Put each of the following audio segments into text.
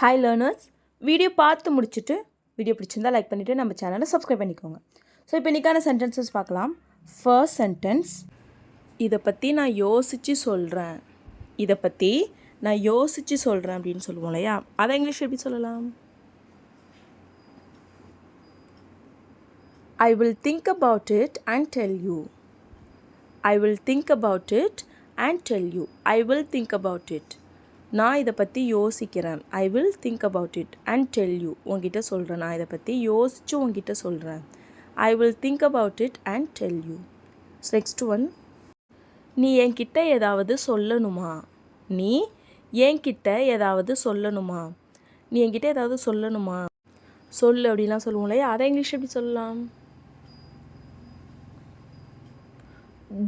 Hi learners, video பார்த்து முடிச்சுட்டு video பிடிச்சிருந்தா லைக் பண்ணிவிட்டு நம்ம சேனலை சப்ஸ்கிரைப் பண்ணிக்கோங்க. ஸோ இப்போ இன்றைக்கான சென்டென்சஸ் பார்க்கலாம். ஃபர்ஸ்ட் சென்டென்ஸ், இதை பற்றி நான் யோசித்து சொல்கிறேன். இதை பற்றி நான் யோசித்து சொல்கிறேன் அப்படின்னு சொல்லுவோம் இல்லையா? அதை இங்கிலீஷ் எப்படி சொல்லலாம்? I will think about it and tell you. I will think about it and tell you. I will think about it. நான் இதை பற்றி யோசிக்கிறேன். I will think about it and tell you. உங்ககிட்ட சொல்கிறேன். நான் இதை பற்றி யோசித்து உங்ககிட்ட சொல்கிறேன். I will think about it and tell you. Next one. நீ என்கிட்ட ஏதாவது சொல்லணுமா? நீ என்கிட்ட ஏதாவது சொல்லணுமா? நீ என்கிட்ட ஏதாவது சொல்லணுமா? சொல்லு அப்படின்லாம் சொல்லுவோம் இல்லையா? அதை இங்கிலீஷ் எப்படி சொல்லலாம்?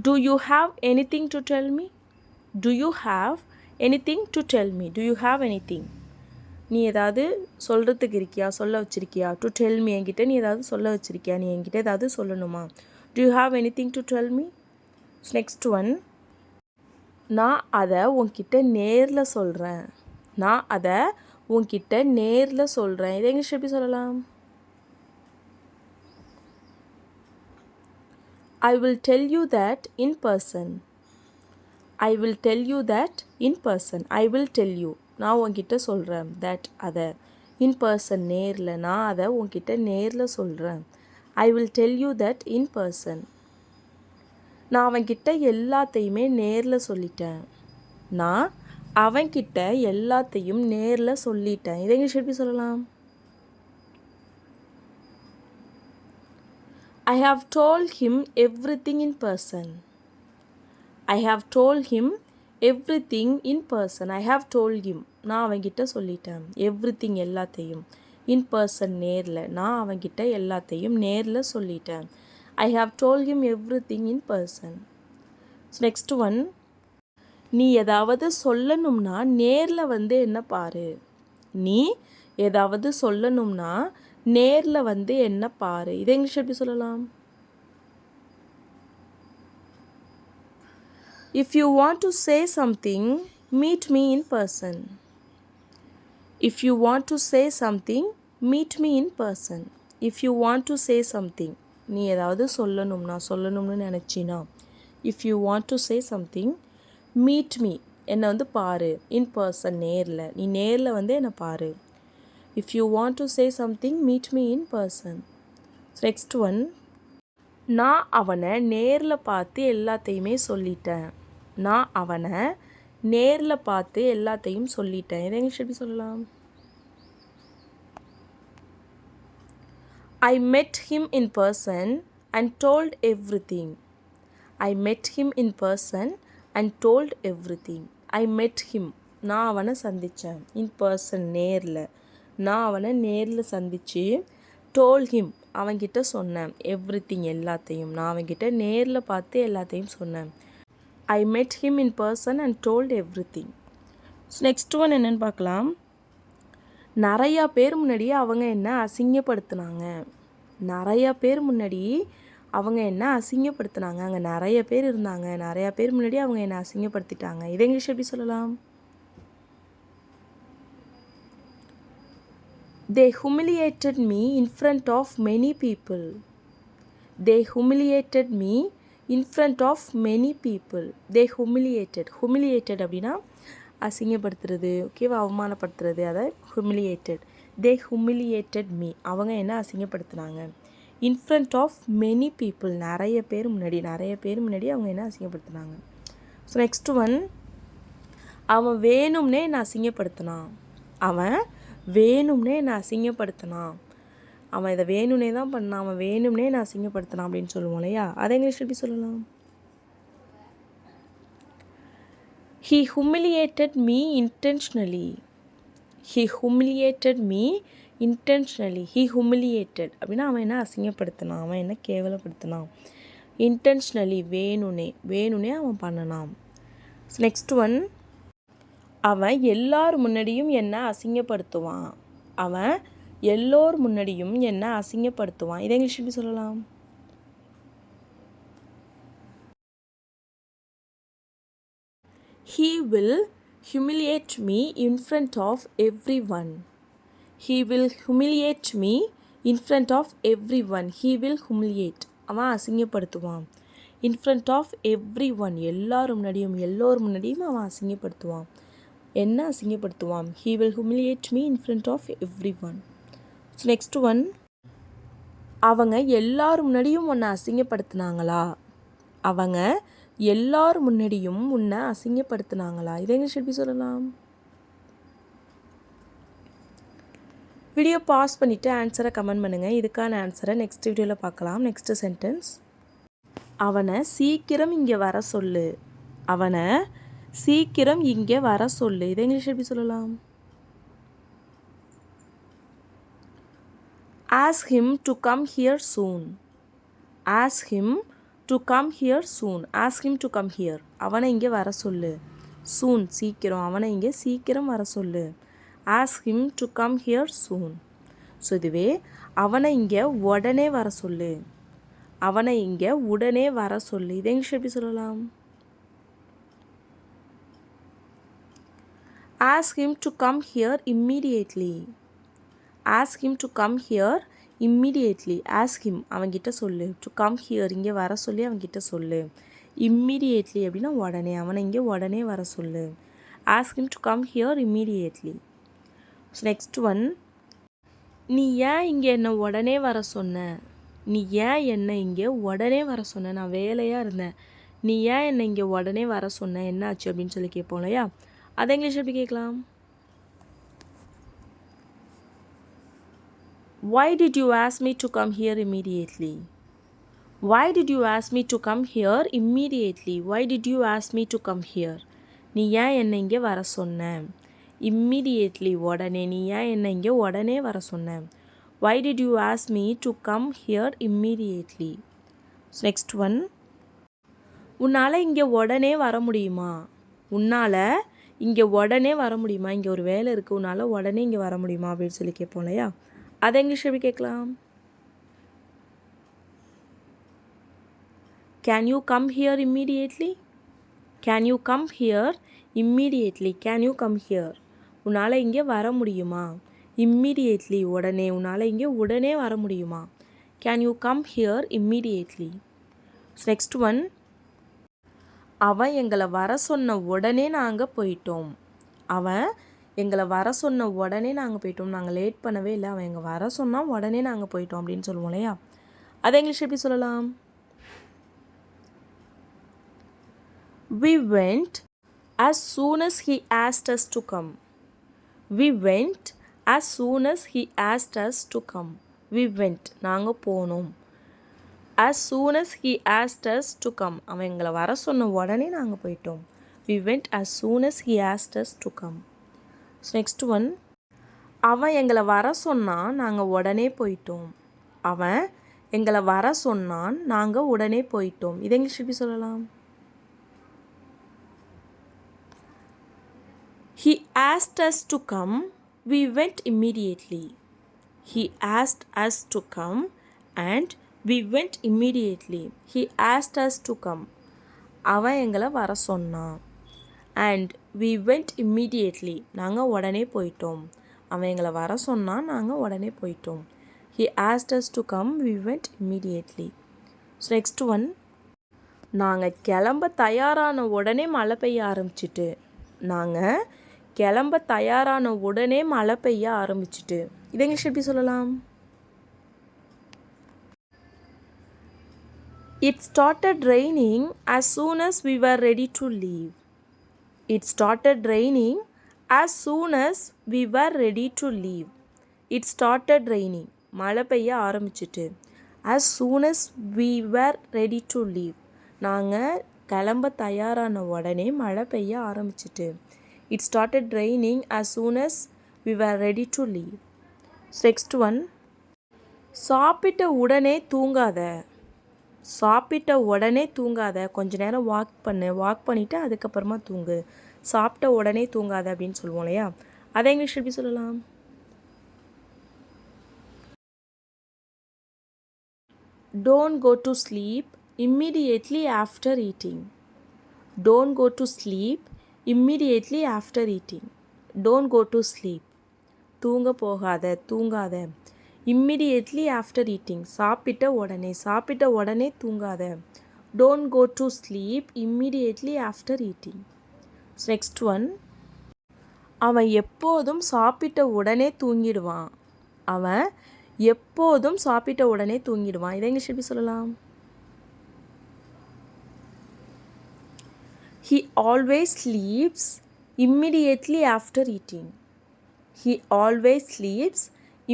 Do you have anything to tell me? Do you have anything to tell me? Do you have anything? நீ ஏதாவது சொல்கிறதுக்கு இருக்கியா, சொல்ல வச்சிருக்கியா? To tell me, என்கிட்ட நீ ஏதாவது சொல்ல வச்சிருக்கியா? நீ என்கிட்ட ஏதாவது சொல்லணுமா? Do you have anything to tell me? Next one. நான் அதை உன்கிட்ட நேரில் சொல்கிறேன். நான் அதை உன்கிட்ட நேரில் சொல்கிறேன். இதை இங்கிலீஷ் எப்படி சொல்லலாம்? I will tell you that in person. I will tell you that in person. I will tell you. நான் உன்கிட்ட சொல்கிறேன். that அதை in person நேரில். நான் அதை உன்கிட்ட நேரில் சொல்கிறேன். I will tell you that in person. நான் அவன்கிட்ட எல்லாத்தையுமே நேரில் சொல்லிட்டேன். நான் அவன்கிட்ட எல்லாத்தையும் நேரில் சொல்லிட்டேன். இதை இங்கிலீஷ் எப்படி சொல்லலாம்? I have told him everything in person. I have told him everything in person. I have told him. நான் அவன்கிட்ட சொல்லிட்டேன். everything எல்லாத்தையும். in person நேரில். நான் அவன்கிட்ட எல்லாத்தையும் நேரில் சொல்லிட்டேன். I have told him everything in person. So next one. நீ ஏதாவது சொல்லணும்னா நேரில் வந்து என்ன பாரு. நீ ஏதாவது சொல்லணும்னா நேரில் வந்து என்ன பாரு. இதை இங்கிலீஷ் எப்படி சொல்லலாம்? If you want to say something, meet me in person. If you want to say something, meet me in person. If you want to say something, நீ ஏதாவது சொல்லணும்னு நினச்சினா. If you want to say something, meet me, என்னை வந்து பாரு. in person நேரில். நீ நேரில் வந்து என்னை பாரு. If you want to say something, meet me in person. Next one. நான் அவனை நேரில் பார்த்து எல்லாத்தையுமே சொல்லிட்டேன். நான் அவனை நேரில் பார்த்து எல்லாத்தையும் சொல்லிட்டேன். இதை இங்கிலீஷ் எப்படி சொல்லலாம்? I met him in person and told everything. I met him in person and told everything. I met him. நான் அவனை சந்தித்தேன். in person நேரில். நான் அவனை நேரில் சந்தித்து told him அவன்கிட்ட சொன்னேன். everything எல்லாத்தையும். நான் அவன்கிட்ட நேரில் பார்த்து எல்லாத்தையும் சொன்னேன். I met him in person and told everything. So next one என்னன்னு பார்க்கலாம். நிறையா பேர் முன்னாடி அவங்க என்ன அசிங்கப்படுத்தினாங்க. நிறையா பேர் முன்னாடி அவங்க என்ன அசிங்கப்படுத்தினாங்க. அங்கே நிறைய பேர் இருந்தாங்க. நிறையா பேர் முன்னாடி அவங்க என்ன அசிங்கப்படுத்திட்டாங்க. இதை இங்கிலீஷ் எப்படி சொல்லலாம்? They humiliated me in front of many people. They humiliated me in front of many people. They humiliated. Humiliated அப்படின்னா அசிங்கப்படுத்துறது, ஓகேவா, அவமானப்படுத்துறது. அதை humiliated. They humiliated me. அவங்க என்ன அசிங்கப்படுத்துனாங்க. in front of many people. நிறைய பேர் முன்னாடி அவங்க என்ன அசிங்கப்படுத்துனாங்க. So next one. அவன் வேணும்னே என்ன அசிங்கப்படுத்தினான். அவன் வேணும்னே என்னை அசிங்கப்படுத்தினான். அவன் இதை வேணும்னே தான் பண்ணான். அவன் வேணும்னே என்னை அசிங்கப்படுத்தினான் அப்படின்னு சொல்லுவோம் இல்லையா? அதை இங்கிலீஷ் எப்படி சொல்லலாம்? He humiliated me intentionally. He humiliated me intentionally. He humiliated அப்படின்னா அவன் என்ன அசிங்கப்படுத்தினான், அவன் என்ன கேவலப்படுத்தினான். intentionally வேணும்னே அவன் பண்ணனான். Next one. அவன் எல்லார் முன்னாடியும் என்ன அசிங்கப்படுத்துவான். அவன் எல்லோர் முன்னாடியும் என்ன அசிங்கப்படுத்துவான். இதை இங்கிலீஷ் எப்படி சொல்லலாம்? He will humiliate me in front of everyone. He will humiliate me in front of everyone. He will humiliate. அவன் அசிங்கப்படுத்துவான். In front of everyone. எல்லாரும் முன்னாடியும் அவன் அசிங்கப்படுத்துவான். என்ன அசிங்கப்படுத்துவான்? He will humiliate me in front of everyone. So next one. அவங்க எல்லாரும் முன்னாடியும் உன்னை அசிங்கப்படுத்தினாங்களா? அவங்க எல்லாரும் முன்னாடியும் உன்னை அசிங்கப்படுத்தினாங்களா? இதை இங்கிலீஷ் எப்படி சொல்லலாம்? வீடியோ பாஸ் பண்ணிவிட்டு ஆன்சரை கமெண்ட் பண்ணுங்கள். இதுக்கான ஆன்சரை நெக்ஸ்ட் வீடியோவில் பார்க்கலாம். Next sentence. அவனை சீக்கிரம் இங்கே வர சொல்லு. அவனை சீக்கிரம் இங்கே வர சொல்லு. இதை இங்கிலீஷ் எப்படி சொல்லலாம்? Ask him to come here soon. Ask him to come here soon. Ask him to come here. அவனை இங்கே வர சொல்லு. Soon சீக்கிரம். அவனை இங்கே சீக்கிரம் வர சொல்லு. Ask him to come here soon. So இதுவே அவனை இங்கே உடனே வர சொல்லு. அவனை இங்கே உடனே வர சொல்லு. இதை இங்கிலீஷ் எப்படி சொல்லலாம்? Ask him to come here immediately. Ask him to come here immediately. Ask him அவன்கிட்ட சொல்லு. To come here இங்கே வர சொல்லி அவன்கிட்ட சொல்லு. Immediately அப்படின்னா உடனே. அவனை இங்கே உடனே வர சொல்லு. Ask him to come here immediately. So next one. நீ ஏன் இங்கே என்னை உடனே வர சொன்ன? நீ ஏன் என்னை இங்கே உடனே வர சொன்ன? நான் வேலையாக இருந்தேன். நீ ஏன் என்னை இங்கே உடனே வர சொன்ன? என்ன ஆச்சு அப்படின்னு சொல்லி கேட்போம் இல்லையா? அதை இங்கிலீஷ் எப்படி கேட்கலாம்? Why did you ask me to come here immediately? Why did you ask me to come here immediately? Why did you ask me to come here? நீ ஏன் என்னை இங்கே வர சொன்ன? Immediately உடனே. நீ ஏன் என்னை இங்கே உடனே வர சொன்ன? Why did you ask me to come here immediately? So next one. உன்னால் இங்கே உடனே வர முடியுமா? உன்னால் இங்கே உடனே வர முடியுமா? இங்கே ஒரு வேலை இருக்குது, உன்னால் உடனே இங்கே வர முடியுமா அப்படின்னு சொல்லி கேட்போம் இல்லையா? அதை இங்கிலீஷ் எப்படி கேட்கலாம்? Can you come here immediately? Can you come here immediately? Can you come here? உன்னால் இங்கே வர முடியுமா? Immediately உடனே. உன்னால் இங்கே உடனே வர முடியுமா? Can you come here immediately? So next one. அவன் எங்களை வர சொன்ன உடனே நாங்கள் போயிட்டோம். அவன் எங்களை வர சொன்ன உடனே நாங்கள் போயிட்டோம். நாங்கள் லேட் பண்ணவே இல்லை. அவன் எங்கள் வர சொன்னால் உடனே நாங்கள் போயிட்டோம் அப்படின்னு சொல்லுவோம் இல்லையா? அதை இங்கிலீஷ் எப்படி சொல்லலாம்? We went as soon as he asked us to come. We went as soon as he asked us to come. We went. நாங்கள் போனோம். As soon as he asked us to come. அவன் எங்களை வர சொன்ன உடனே நாங்கள் போயிட்டோம். We went as soon as he asked us to come. So next one. அவன் எங்களை வர சொன்னான் நாங்கள் உடனே போயிட்டோம். அவன் எங்களை வர சொன்னான் நாங்கள் உடனே போயிட்டோம். இதை இங்கிலீஷ் எப்படி சொல்லலாம்? He asked us to come. We went immediately. He asked us to come and we went immediately. He asked us to come. அவன் எங்களை வர சொன்னான். And we went immediately. நாங்கள் உடனே போயிட்டோம். அவன் எங்களை வர சொன்னான் நாங்கள் உடனே போயிட்டோம். He asked us to come. We went immediately. So next one. நாங்கள் கிளம்ப தயாரான உடனே மழை பெய்ய ஆரம்பிச்சிட்டு. நாங்கள் கிளம்ப தயாரான உடனே மழை பெய்ய ஆரம்பிச்சிட்டு. இதை இங்கிலீஷ் எப்படி சொல்லலாம்? It started raining as soon as we were ready to leave. It started raining as soon as we were ready to leave. It started raining. மழை பெய்ய ஆரம்பிச்சிட்டு. As soon as we were ready to leave. நாங்கள் கிளம்ப தயாரான உடனே மழை பெய்ய ஆரம்பிச்சிட்டு. It started raining as soon as we were ready to leave. Next one. சாப்பிட்ட உடனே தூங்காத. சாப்பிட்ட உடனே தூங்காத. கொஞ்ச நேரம் வாக் பண்ணிவிட்டு அதுக்கப்புறமா தூங்கு. சாப்பிட்ட உடனே தூங்காத அப்படின்னு சொல்லுவோம் இல்லையா? அதை இங்கிலீஷ் எப்படி சொல்லலாம்? Don't go to sleep immediately after eating. Don't go to sleep immediately after eating. Don't go to sleep. தூங்க போகாத தூங்காத. immediately after eating. சாப்பிட்ட உடனே தூங்காத. Don't go to sleep immediately after eating. Next one. அவன் எப்போதும் சாப்பிட்ட உடனே தூங்கிடுவான். அவன் எப்போதும் சாப்பிட்ட உடனே தூங்கிடுவான். இதை இங்கிலீஷ் எப்படி சொல்லலாம்? He always sleeps immediately after eating. He always sleeps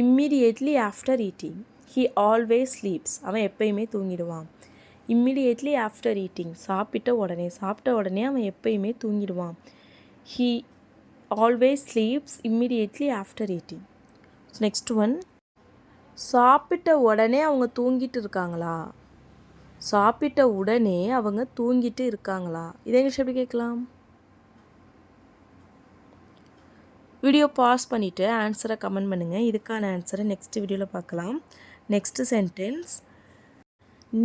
immediately after eating. He always sleeps. அவன் எப்பயுமே தூங்கிடுவான். immediately after eating. சாப்பிட்ட உடனே அவன் எப்பயுமே தூங்கிடுவான். He always sleeps immediately after eating. Next one. சாப்பிட்ட உடனே அவங்க தூங்கிட்டு இருக்காங்களா? சாப்பிட்ட உடனே அவங்க தூங்கிட்டு இருக்காங்களா? இதை இங்கிலீஷ் எப்படி கேட்கலாம்? வீடியோ பாஸ் பண்ணிவிட்டு ஆன்சரை கமெண்ட் பண்ணுங்கள். இதுக்கான ஆன்சரை நெக்ஸ்ட் வீடியோவில் பார்க்கலாம். Next sentence.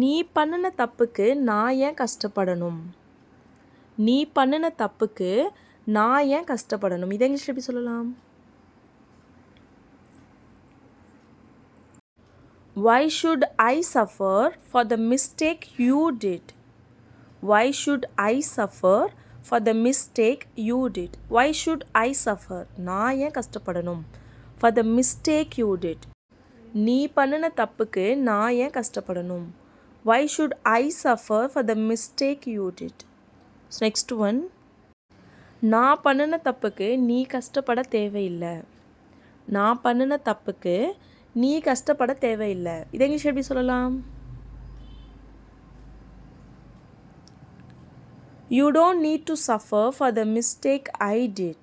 நீ பண்ணின தப்புக்கு நான் ஏன் கஷ்டப்படணும்? நீ பண்ணின தப்புக்கு நான் ஏன் கஷ்டப்படணும்? இதை இங்கிலீஷ் எப்படி சொல்லலாம்? Why should I suffer for the mistake you did? Why should I suffer for the mistake you did? Why should I suffer? நான் ஏன் கஷ்டப்படணும்? For the mistake you did. நீ பண்ணின தப்புக்கு நான் ஏன் கஷ்டப்படணும்? Why should I suffer for the mistake you did? Next one. நான் பண்ணின தப்புக்கு நீ கஷ்டப்பட தேவையில்லை. நான் பண்ணின தப்புக்கு நீ கஷ்டப்பட தேவையில்லை. இதை இங்கிலீஷ் எப்படி சொல்லலாம்? You don't need to suffer for the mistake I did.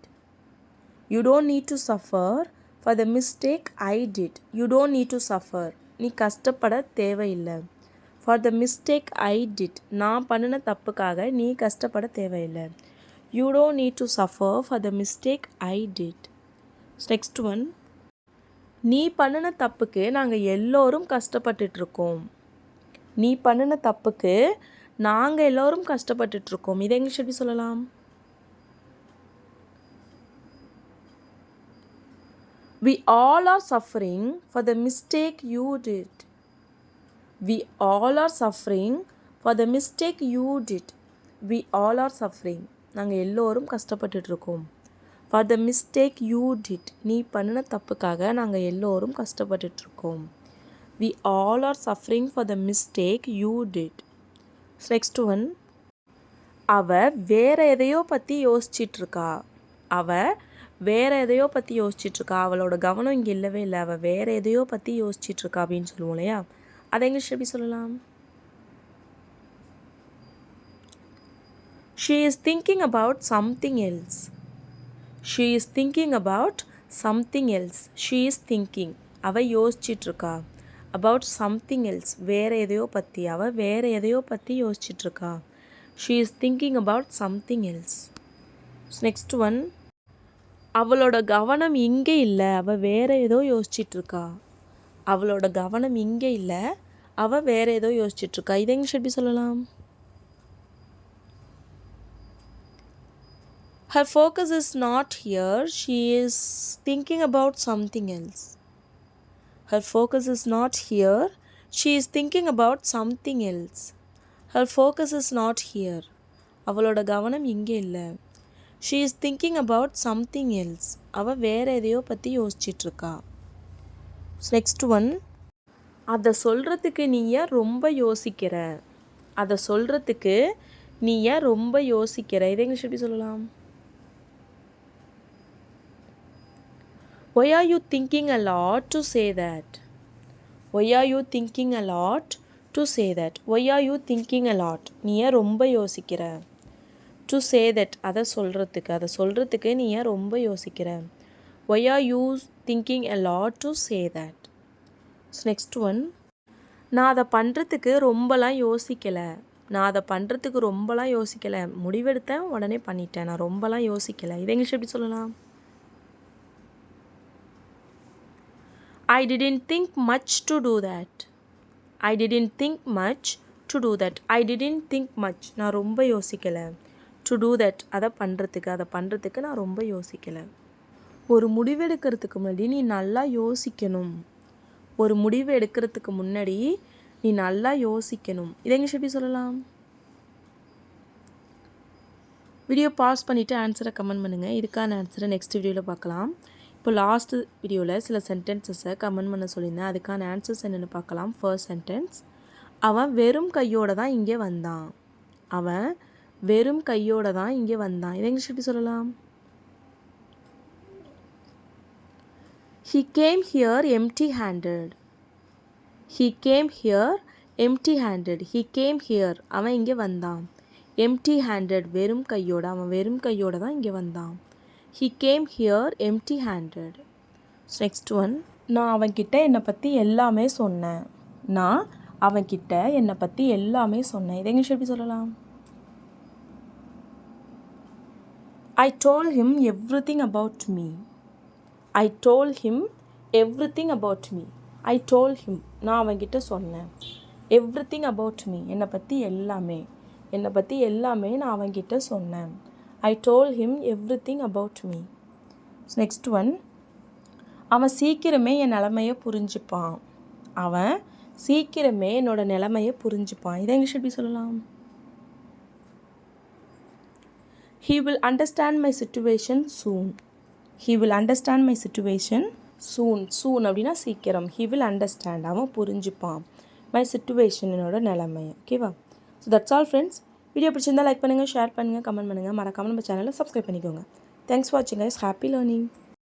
You don't need to suffer for the mistake I did. You don't need to suffer. நீ கஷ்டப்பட தேவையில்லை. For the mistake I did. நான் பண்ணின தப்புக்காக நீ கஷ்டப்பட தேவையில்லை. You don't need to suffer for the mistake I did. Next one. நீ பண்ணின தப்புக்கு நாங்கள் எல்லோரும் கஷ்டப்பட்டுட்ருக்கோம். நீ பண்ணின தப்புக்கு நாங்கள் எல்லோரும் கஷ்டப்பட்டுட்ருக்கோம். இதை இங்கிலீஷ் எப்படி சொல்லலாம்? We all are suffering for the mistake you did. We all are suffering for the mistake you did. We all are suffering. நாங்கள் எல்லோரும் கஷ்டப்பட்டுட்ருக்கோம். For the mistake you did. நீ பண்ணின தப்புக்காக நாங்கள் எல்லோரும் கஷ்டப்பட்டுட்ருக்கோம். We all are suffering for the mistake you did. Next one. அவ வேற எதையோ பற்றி யோசிச்சிட்ருக்கா. அவ வேற எதையோ பற்றி யோசிச்சிட்ருக்கா. அவளோட கவனம் இங்கே இல்லவே இல்லை. அவள் வேற எதையோ பற்றி யோசிச்சிட்ருக்கா அப்படின்னு சொல்லுவோம் இல்லையா? அதை இங்கிலீஷ் எப்படி சொல்லலாம்? She is thinking about something else. She is thinking about something else. She is thinking. அவள் யோசிச்சிட்ருக்கா. About something else. வேறு எதையோ பற்றி. அவள் வேறு எதையோ பற்றி யோசிச்சிட்ருக்கா. She is thinking about something else. Next one. அவளோட கவனம் இங்கே இல்லை. அவள் வேறு ஏதோ யோசிச்சிட்ருக்கா. அவளோட கவனம் இங்கே இல்லை. அவள் வேறு ஏதோ யோசிச்சிட்ருக்கா. இதை இங்கிலீஷ் எப்படி சொல்லலாம்? Her focus is not here. She is thinking about something else. Her focus is not here. She is thinking about something else. Her focus is not here. அவளோட கவனம் இங்கே இல்லை. She is thinking about something else. அவள் வேறு எதையோ பற்றி யோசிச்சிட்ருக்கா. Next one. அதை சொல்கிறதுக்கு நீ ஏன் ரொம்ப யோசிக்கிற? அதை சொல்கிறதுக்கு நீ ஏன் ரொம்ப யோசிக்கிற? இதை இங்கிலீஷ் எப்படி சொல்லலாம்? Why are you thinking a lot to say that? Why are you thinking a lot to say that? Why are you thinking a lot? நீ ஏன் ரொம்ப யோசிக்கிற? To say that. அதை சொல்கிறதுக்கு நீ ஏன் ரொம்ப யோசிக்கிற? Why are you thinking a lot to say that? Next one. நான் அதை பண்ணுறதுக்கு ரொம்பலாம் யோசிக்கலை. முடிவெடுத்தேன் உடனே பண்ணிட்டேன். நான் ரொம்பலாம் யோசிக்கலை. இதை இங்கிலீஷ் எப்படி சொல்லலாம்? I didn't think much to do that. I didn't think much to do that. I didn't think much. நான் ரொம்ப யோசிக்கலை. டு டூ தட் அதை பண்ணுறதுக்கு நான் ரொம்ப யோசிக்கலை. ஒரு முடிவு எடுக்கிறதுக்கு முன்னாடி நீ நல்லா யோசிக்கணும். ஒரு முடிவு எடுக்கிறதுக்கு முன்னாடி நீ நல்லா யோசிக்கணும். இதை இங்கிலீஷ் எப்படி சொல்லலாம்? வீடியோ பாஸ் பண்ணிவிட்டு ஆன்சரை கமெண்ட் பண்ணுங்கள். இதுக்கான ஆன்சரை நெக்ஸ்ட் வீடியோவில் பார்க்கலாம். இப்போ லாஸ்ட்டு வீடியோவில் சில சென்டென்சஸை கமெண்ட் பண்ண சொல்லியிருந்தேன். அதுக்கான ஆன்சர்ஸ் என்னென்னு பார்க்கலாம். ஃபர்ஸ்ட் சென்டென்ஸ், அவன் வெறும் கையோடு தான் இங்கே வந்தான். அவன் வெறும் கையோடு தான் இங்கே வந்தான். இதை இங்கிலீஷ் எப்படி சொல்லலாம்? He came here empty-handed. He came here empty-handed. He came here. அவன் இங்கே வந்தான். empty-handed வெறும் கையோடு. அவன் வெறும் கையோடு தான் இங்கே வந்தான். He came here empty-handed. Next one, நான் அவன்கிட்ட என்னை பற்றி எல்லாமே சொன்னேன். நான் அவன்கிட்ட என்னை பற்றி எல்லாமே சொன்னேன். இதை இங்கிலீஷ் எப்படி சொல்லலாம்? I told him everything about me. I told him everything about me. I told him, நான் அவன்கிட்ட சொன்னேன். everything about me, என்னை பற்றி எல்லாமே நான் அவன்கிட்ட சொன்னேன். I told him everything about me. Next one, அவன் சீக்கிரமே என் நிலைமையை புரிஞ்சுப்பான். அவன் சீக்கிரமே என்னோட நிலைமையை புரிஞ்சுப்பான். இதை இங்கிலீஷ் எப்படி சொல்லலாம்? He will understand my situation soon. He will understand my situation soon. Soon அப்படின்னா சீக்கிரம். He will understand, அவன் புரிஞ்சுப்பான். my situation, என்னோட நிலைமை. ஓகேவா? So that's all friends. Video பிடிச்சிருந்தால் லைக் பண்ணுங்கள், ஷேர் பண்ணுங்கள், கமெண்ட் பண்ணுங்கள். மறக்காமல் நம்ம சேனலை சப்ஸ்கிரைப் பண்ணிக்கோங்க. தேங்க்ஸ் ஃபார் வாட்சிங் கைஸ். Happy learning.